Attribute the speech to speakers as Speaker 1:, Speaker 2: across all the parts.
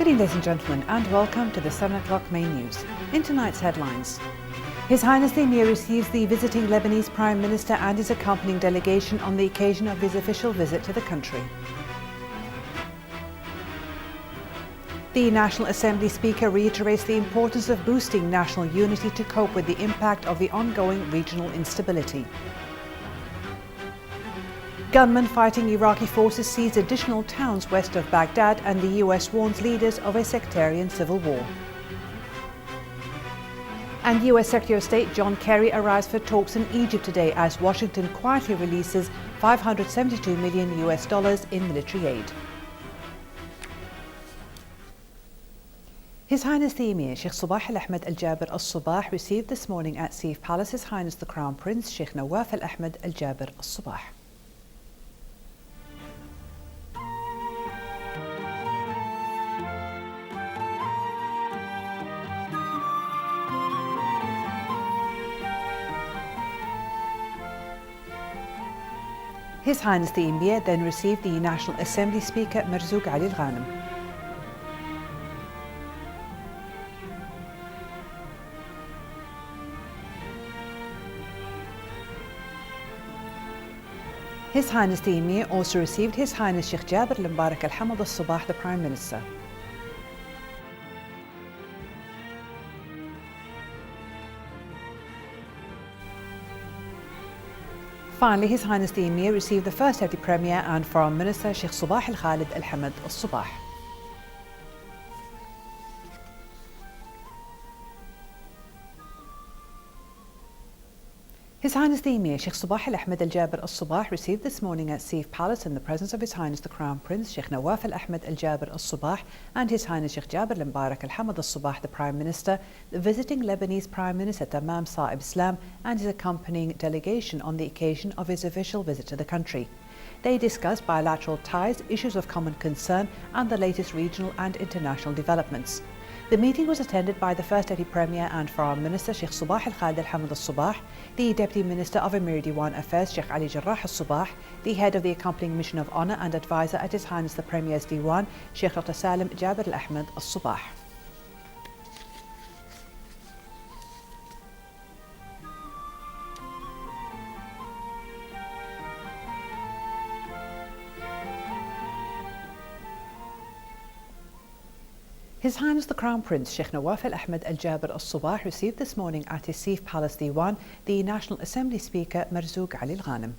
Speaker 1: Good evening, ladies and gentlemen, and welcome to the 7 o'clock main news. In tonight's headlines, His Highness the Emir receives the visiting Lebanese Prime Minister and his accompanying delegation on the occasion of his official visit to the country. The National Assembly Speaker reiterates the importance of boosting national unity to cope with the impact of the ongoing regional instability. Gunmen fighting Iraqi forces seize additional towns west of Baghdad, and the US warns leaders of a sectarian civil war. And US Secretary of State John Kerry arrives for talks in Egypt today as Washington quietly releases $572 million in military aid. His Highness the Emir Sheikh Sabah Al Ahmed Al Jaber Al Sabah received this morning at Sif Palace His Highness the Crown Prince Sheikh Nawaf Al Ahmed Al Jaber Al Sabah. His Highness the Emir then received the National Assembly Speaker Marzouk Ali Al Ghanem. His Highness the Emir also received His Highness Sheikh Jaber Al Mbarak Al Hamad Al Sabah, the Prime Minister. Finally, His Highness the Emir received the First Deputy Premier and Foreign Minister Sheikh Sabah Al Khalid Al Hamad Al Sabah. His Highness the Emir Sheikh Sabah Al Ahmed Al Jaber Al Sabah received this morning at Sif Palace in the presence of His Highness the Crown Prince Sheikh Nawaf Al Ahmed Al Jaber Al Sabah and His Highness Sheikh Jaber Al Mbarak Al Hamad Al Sabah, the Prime Minister, the visiting Lebanese Prime Minister Tamam Sa'ib Islam and his accompanying delegation on the occasion of his official visit to the country. They discussed bilateral ties, issues of common concern and the latest regional and international developments. The meeting was attended by the First Deputy Premier and Foreign Minister Sheikh Sabah Al Khalid Al Hamad Al Sabah, the Deputy Minister of Emir Diwan Affairs Sheikh Ali Jarrah Al Sabah, the Head of the accompanying Mission of Honour and Advisor at His Highness the Premier's Diwan Sheikh Dr. Salim Jaber Al Ahmed Al Sabah. His Highness the Crown Prince Sheikh Nawaf Al Ahmed Al Jaber Al Sabah received this morning at his Sif Palace Diwan the National Assembly Speaker Marzouk Ali Al Ghanem.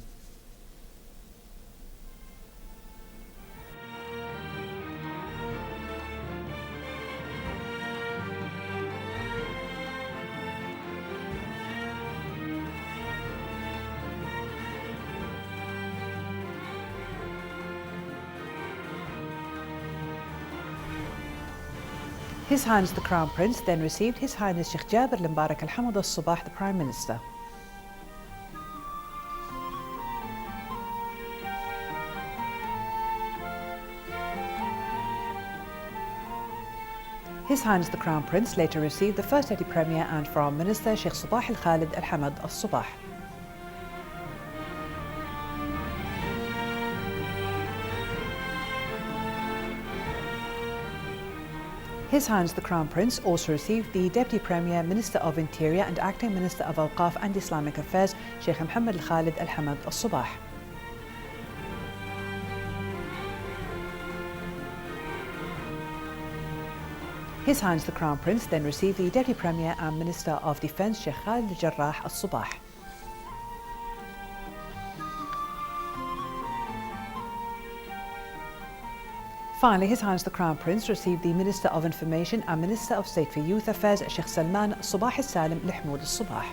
Speaker 1: His Highness the Crown Prince then received His Highness Sheikh Jaber Al Mbarak Al Hamad Al Sabah, the Prime Minister. His Highness the Crown Prince later received the First Deputy Premier and Foreign Minister Sheikh Sabah Al Khalid Al Hamad Al Sabah. His Highness the Crown Prince also received the Deputy Premier, Minister of Interior and Acting Minister of Awqaf and Islamic Affairs Sheikh Mohammed Al Khalid Al Hamad Al Sabah. His Highness the Crown Prince then received the Deputy Premier and Minister of Defence Sheikh Khalid Al Jarrah Al Sabah. Finally, His Highness the Crown Prince received the Minister of Information and Minister of State for Youth Affairs Sheikh Salman Sabah Al Salim Al Hamud Al Sabah.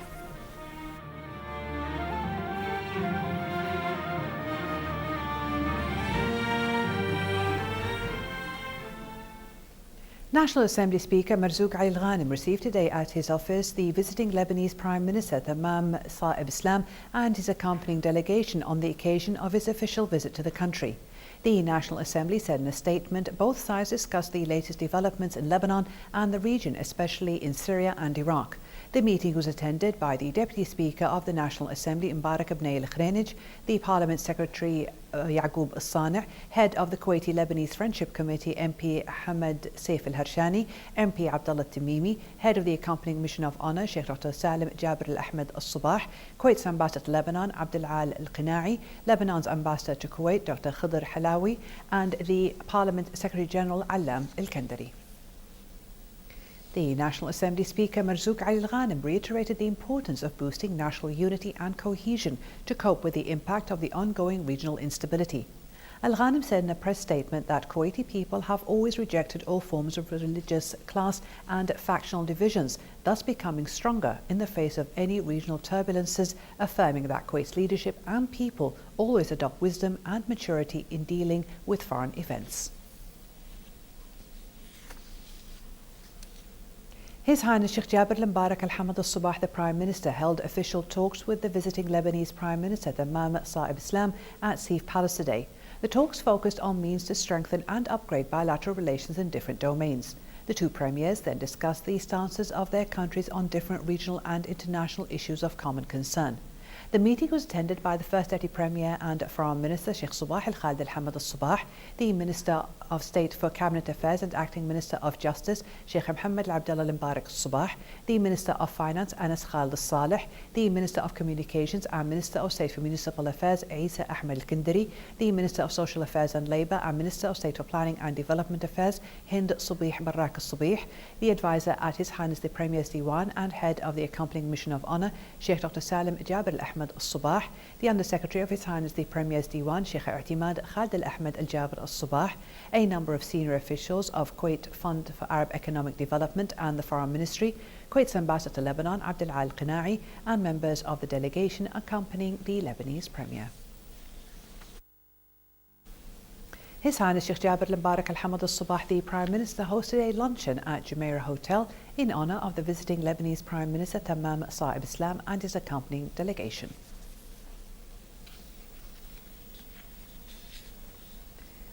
Speaker 1: National Assembly Speaker Marzouk Ali Al Ghanem received today at his office the visiting Lebanese Prime Minister Tamam Sa'ib Islam and his accompanying delegation on the occasion of his official visit to the country. The National Assembly said in a statement both sides discussed the latest developments in Lebanon and the region, especially in Syria and Iraq. The meeting was attended by the Deputy Speaker of the National Assembly, Mbarak ibn al-Khrenij, the Parliament Secretary Yaqub al-Sani, Head of the Kuwaiti Lebanese Friendship Committee MP Hamad Saif al-Harshani, MP Abdullah Tamimi, Head of the Accompanying Mission of Honour Sheikh Dr. Salim Jabir al-Ahmed al-Subah, Kuwait's Ambassador to Lebanon Abdul Al al-Qina'i, Lebanon's Ambassador to Kuwait Dr. Khidr Halawi, and the Parliament Secretary General Alam al-Kandari. The National Assembly Speaker Marzouk Ali al-Ghanem reiterated the importance of boosting national unity and cohesion to cope with the impact of the ongoing regional instability. Al-Ghanem said in a press statement that Kuwaiti people have always rejected all forms of religious, class and factional divisions, thus becoming stronger in the face of any regional turbulences, affirming that Kuwait's leadership and people always adopt wisdom and maturity in dealing with foreign events. His Highness Sheikh Jabir Mbarak Al-Hamad Al-Subah, the Prime Minister, held official talks with the visiting Lebanese Prime Minister Tamam Saib Islam at Sif Palace today. The talks focused on means to strengthen and upgrade bilateral relations in different domains. The two premiers then discussed the stances of their countries on different regional and international issues of common concern. The meeting was attended by the First Deputy Premier and Foreign Minister Sheikh Subah Al-Khalid Al-Hamad Al-Subah, the Minister of State for Cabinet Affairs and Acting Minister of Justice Sheikh Mohammed Al-Abdullah Al-Mbarak Al-Subah, the Minister of Finance Anas Khalid Al-Saleh, the Minister of Communications and Minister of State for Municipal Affairs Isa Ahmed Al-Kandari, the Minister of Social Affairs and Labour and Minister of State for Planning and Development Affairs Hind Subih Barak Al-Subih, the Advisor at His Highness the Premier's Diwan and Head of the Accompanying Mission of Honour Sheikh Dr. Salim Jabir Al-Ahmed Al-Subah, the Under-Secretary of His Highness the Premier's Diwan Sheikh I'timad Khalid Al-Ahmed Al-Jabir Al-Subah, a number of senior officials of Kuwait Fund for Arab Economic Development and the Foreign Ministry, Kuwait's Ambassador to Lebanon Abdul Al al-Qina'i, and members of the delegation accompanying the Lebanese Premier. His Highness Sheikh Jabir Mbarak Al-Hamad Al-Subah, the Prime Minister, hosted a luncheon at Jumeirah Hotel in honour of the visiting Lebanese Prime Minister Tamam Saib Islam and his accompanying delegation.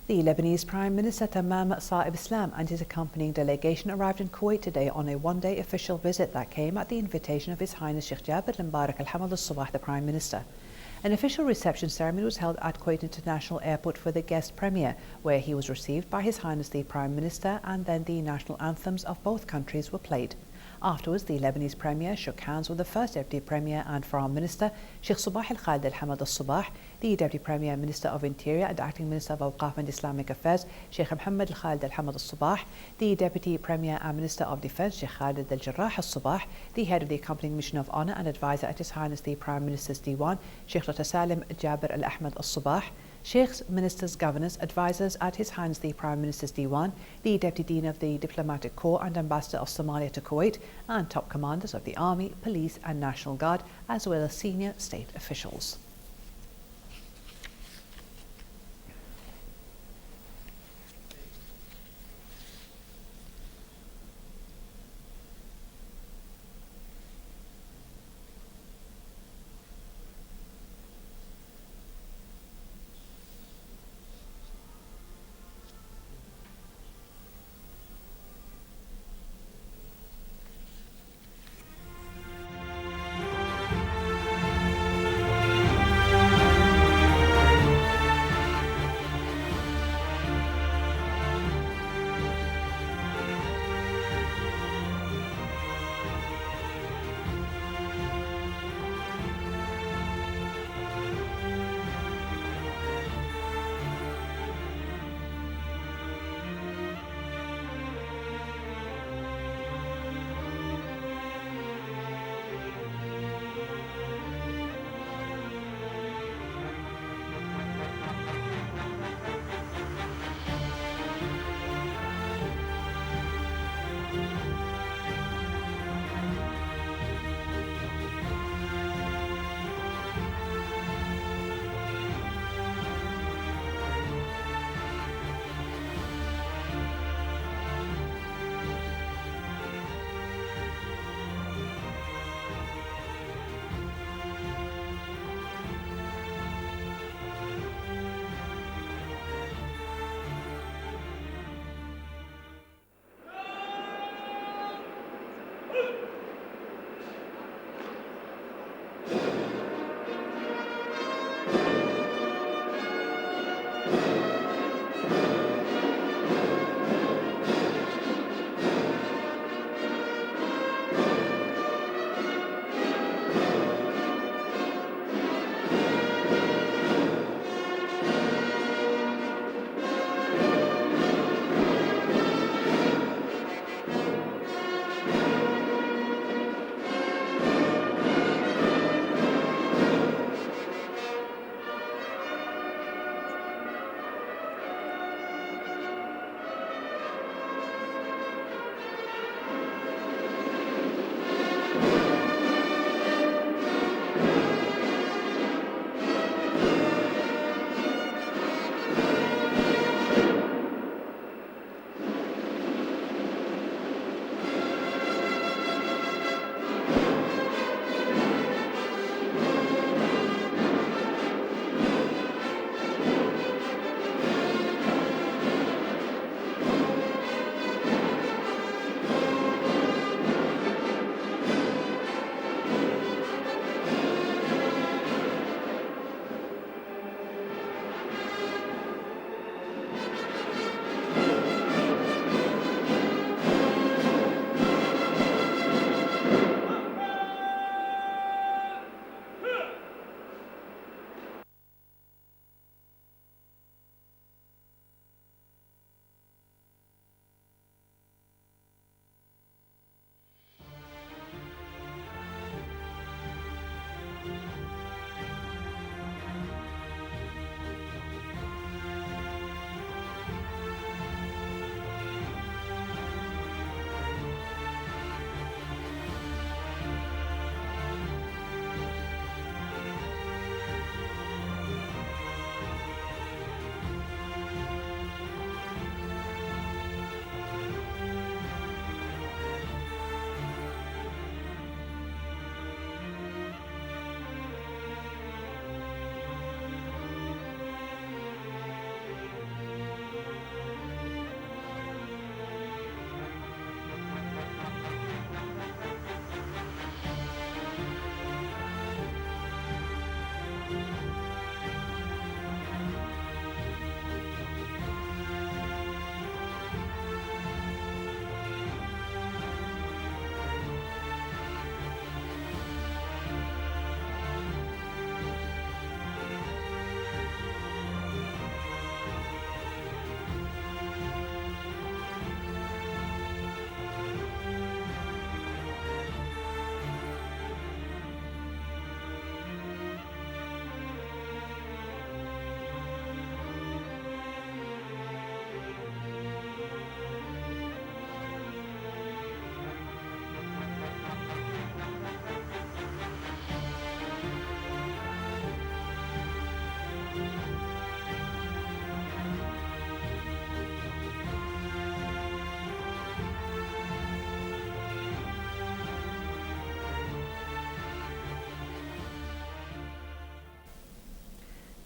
Speaker 1: The Lebanese Prime Minister Tamam Saib Islam and his accompanying delegation arrived in Kuwait today on a one-day official visit that came at the invitation of His Highness Sheikh Jabir Mbarak Al-Hamad Al-Subah, the Prime Minister. An official reception ceremony was held at Kuwait International Airport for the guest premier, where he was received by His Highness the Prime Minister, and then the national anthems of both countries were played. Afterwards, the Lebanese Premier shook hands with the First Deputy Premier and Foreign Minister, Sheikh Subah Al-Khalid Al-Hamad Al-Subah, the Deputy Premier, Minister of Interior and Acting Minister of Awqaf and Islamic Affairs, Sheikh Mohammed Al-Khalid Al-Hamad Al-Subah, the Deputy Premier and Minister of Defence, Sheikh Khalid Al-Jarrah Al-Subah, the Head of the Accompanying Mission of Honour and Advisor at His Highness the Prime Minister's Diwan, Sheikh Dr. Salim Jabir Al-Ahmed Al-Subah, Sheikhs, Ministers, Governors, Advisors at His Highness the Prime Minister's Diwan, the Deputy Dean of the Diplomatic Corps and Ambassador of Somalia to Kuwait, and top commanders of the Army, Police and National Guard, as well as senior state officials.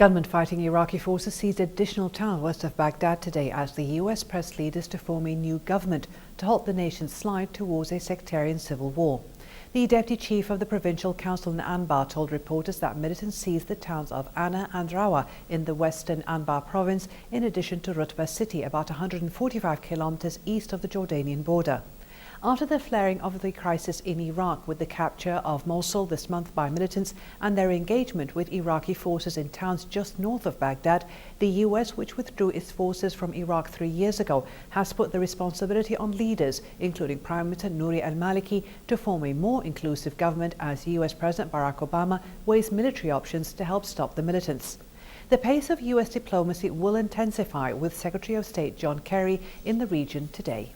Speaker 1: Gunmen fighting Iraqi forces seized additional town west of Baghdad today as the US pressed leaders to form a new government to halt the nation's slide towards a sectarian civil war. The deputy chief of the provincial council in Anbar told reporters that militants seized the towns of Ana and Rawa in the western Anbar province, in addition to Rutba city, about 145 kilometers east of the Jordanian border. After the flaring of the crisis in Iraq with the capture of Mosul this month by militants and their engagement with Iraqi forces in towns just north of Baghdad, the US, which withdrew its forces from Iraq 3 years ago, has put the responsibility on leaders, including Prime Minister Nouri al-Maliki, to form a more inclusive government as US President Barack Obama weighs military options to help stop the militants. The pace of US diplomacy will intensify with Secretary of State John Kerry in the region today.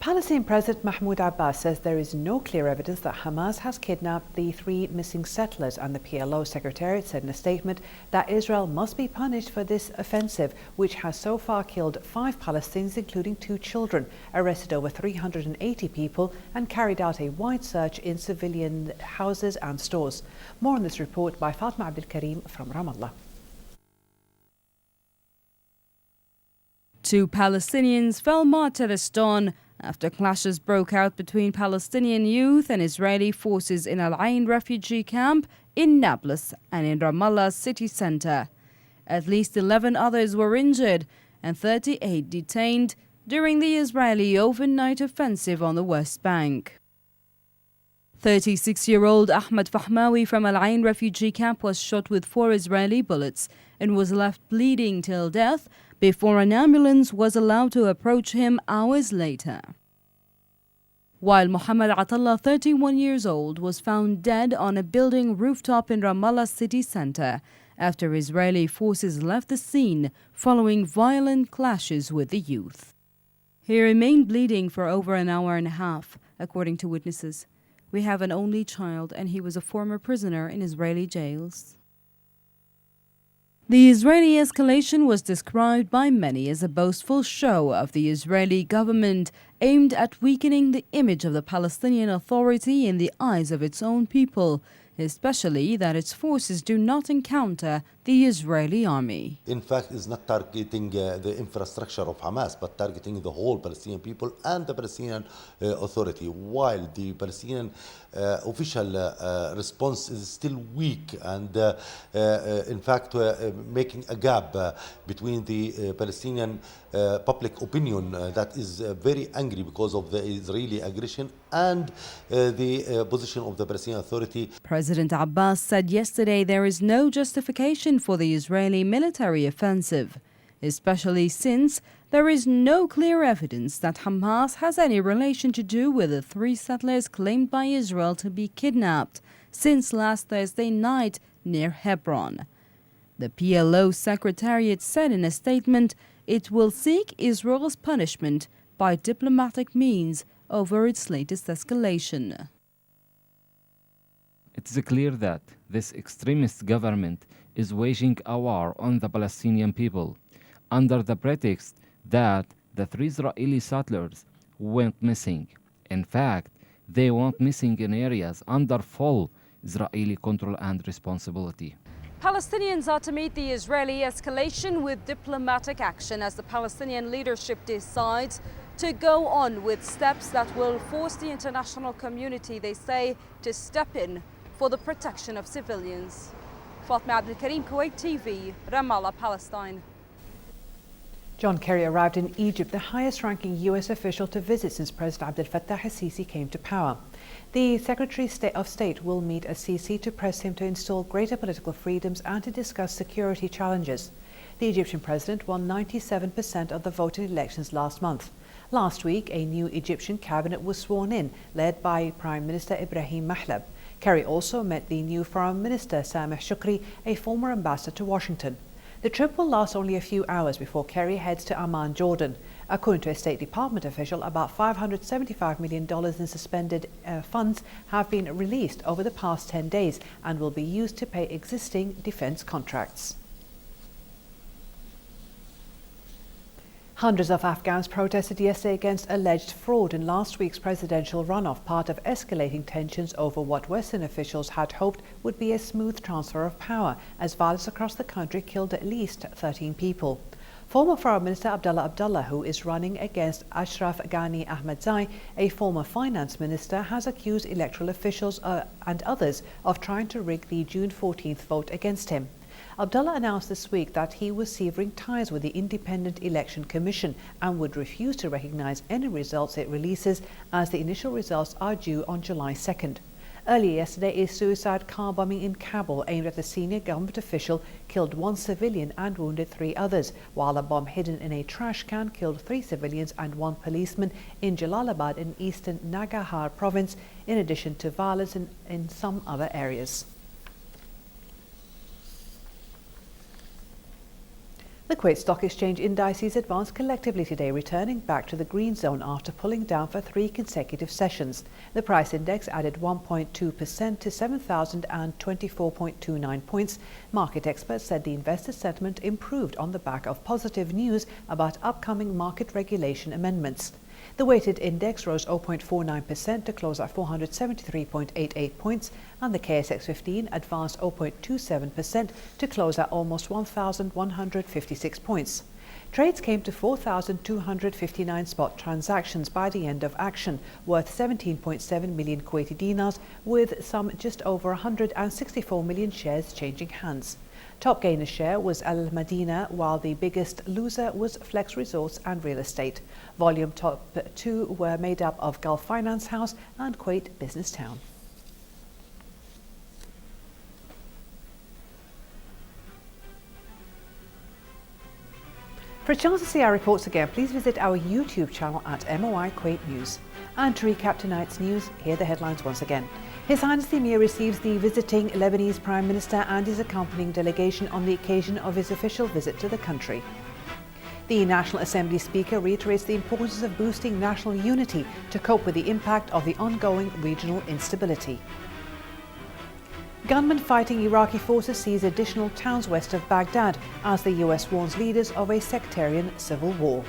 Speaker 1: Palestinian President Mahmoud Abbas says there is no clear evidence that Hamas has kidnapped the 3 missing settlers, and the PLO Secretariat said in a statement that Israel must be punished for this offensive, which has so far killed 5 Palestinians, including 2 children, arrested over 380 people, and carried out a wide search in civilian houses and stores. More on this report by Fatma Abdul Karim from Ramallah.
Speaker 2: 2 Palestinians fell martyred this dawn after clashes broke out between Palestinian youth and Israeli forces in Al Ain refugee camp in Nablus and in Ramallah's city center. At least 11 others were injured and 38 detained during the Israeli overnight offensive on the West Bank. 36-year-old Ahmed Fahmawi from Al Ain refugee camp was shot with 4 Israeli bullets and was left bleeding till death before an ambulance was allowed to approach him hours later. While Mohammed Atallah, 31 years old, was found dead on a building rooftop in Ramallah city center after Israeli forces left the scene following violent clashes with the youth. He remained bleeding for over an hour and a half, according to witnesses. We have an only child and he was a former prisoner in Israeli jails. The Israeli escalation was described by many as a boastful show of the Israeli government aimed at weakening the image of the Palestinian Authority in the eyes of its own people, especially that its forces do not encounter the Israeli army.
Speaker 3: In fact, it's not targeting the infrastructure of Hamas, but targeting the whole Palestinian people and the Palestinian Authority, while the Palestinian official response is still weak and, in fact, making a gap between the Palestinian public opinion that is very angry because of the Israeli aggression and the position of the Palestinian Authority.
Speaker 2: President Abbas said yesterday there is no justification for the Israeli military offensive, especially since there is no clear evidence that Hamas has any relation to do with the 3 settlers claimed by Israel to be kidnapped since last Thursday night near Hebron. The PLO Secretariat said in a statement it will seek Israel's punishment by diplomatic means over its latest escalation.
Speaker 4: It's clear that this extremist government is waging a war on the Palestinian people under the pretext that the 3 Israeli settlers went missing. In fact, they went missing in areas under full Israeli control and responsibility.
Speaker 2: Palestinians are to meet the Israeli escalation with diplomatic action as the Palestinian leadership decides to go on with steps that will force the international community, they say, to step in for the protection of civilians. Fatma Abdul Karim, Kuwait TV, Ramallah, Palestine.
Speaker 1: John Kerry arrived in Egypt, the highest-ranking US official to visit since President Abdel Fattah al-Sisi came to power. The Secretary of State will meet al-Sisi to press him to install greater political freedoms and to discuss security challenges. The Egyptian president won 97% of the vote in elections last month. Last week, a new Egyptian cabinet was sworn in, led by Prime Minister Ibrahim Mahlab. Kerry also met the new Foreign Minister Sameh Shukri, a former ambassador to Washington. The trip will last only a few hours before Kerry heads to Amman, Jordan. According to a State Department official, about $575 million in suspended funds have been released over the past 10 days and will be used to pay existing defense contracts. Hundreds of Afghans protested yesterday against alleged fraud in last week's presidential runoff, part of escalating tensions over what Western officials had hoped would be a smooth transfer of power, as violence across the country killed at least 13 people. Former Foreign Minister Abdullah, who is running against Ashraf Ghani Ahmadzai, a former finance minister, has accused electoral officials and others of trying to rig the June 14th vote against him. Abdullah announced this week that he was severing ties with the Independent Election Commission and would refuse to recognise any results it releases, as the initial results are due on July 2nd. Earlier yesterday, a suicide car bombing in Kabul aimed at a senior government official killed 1 civilian and wounded 3 others, while a bomb hidden in a trash can killed 3 civilians and 1 policeman in Jalalabad in eastern Nangarhar province, in addition to violence in some other areas. The Kuwait Stock Exchange indices advanced collectively today, returning back to the green zone after pulling down for 3 consecutive sessions. The price index added 1.2% to 7,024.29 points. Market experts said the investor sentiment improved on the back of positive news about upcoming market regulation amendments. The weighted index rose 0.49% to close at 473.88 points, and the KSX 15 advanced 0.27% to close at almost 1,156 points. Trades came to 4,259 spot transactions by the end of action, worth 17.7 million Kuwaiti dinars, with some just over 164 million shares changing hands. Top gainer share was Al Madina, while the biggest loser was Flex Resorts and Real Estate. Volume top 2 were made up of Gulf Finance House and Kuwait Business Town. For a chance to see our reports again, please visit our YouTube channel at MOI Kuwait News. And to recap tonight's news, here are the headlines once again. His Highness the Emir receives the visiting Lebanese Prime Minister and his accompanying delegation on the occasion of his official visit to the country. The National Assembly Speaker reiterates the importance of boosting national unity to cope with the impact of the ongoing regional instability. Gunmen fighting Iraqi forces seize additional towns west of Baghdad as the US warns leaders of a sectarian civil war.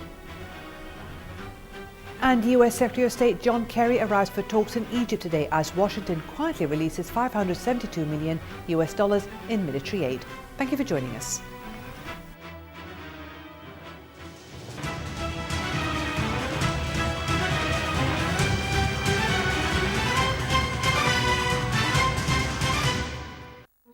Speaker 1: And US Secretary of State John Kerry arrives for talks in Egypt today as Washington quietly releases $572 million in military aid. Thank you for joining us.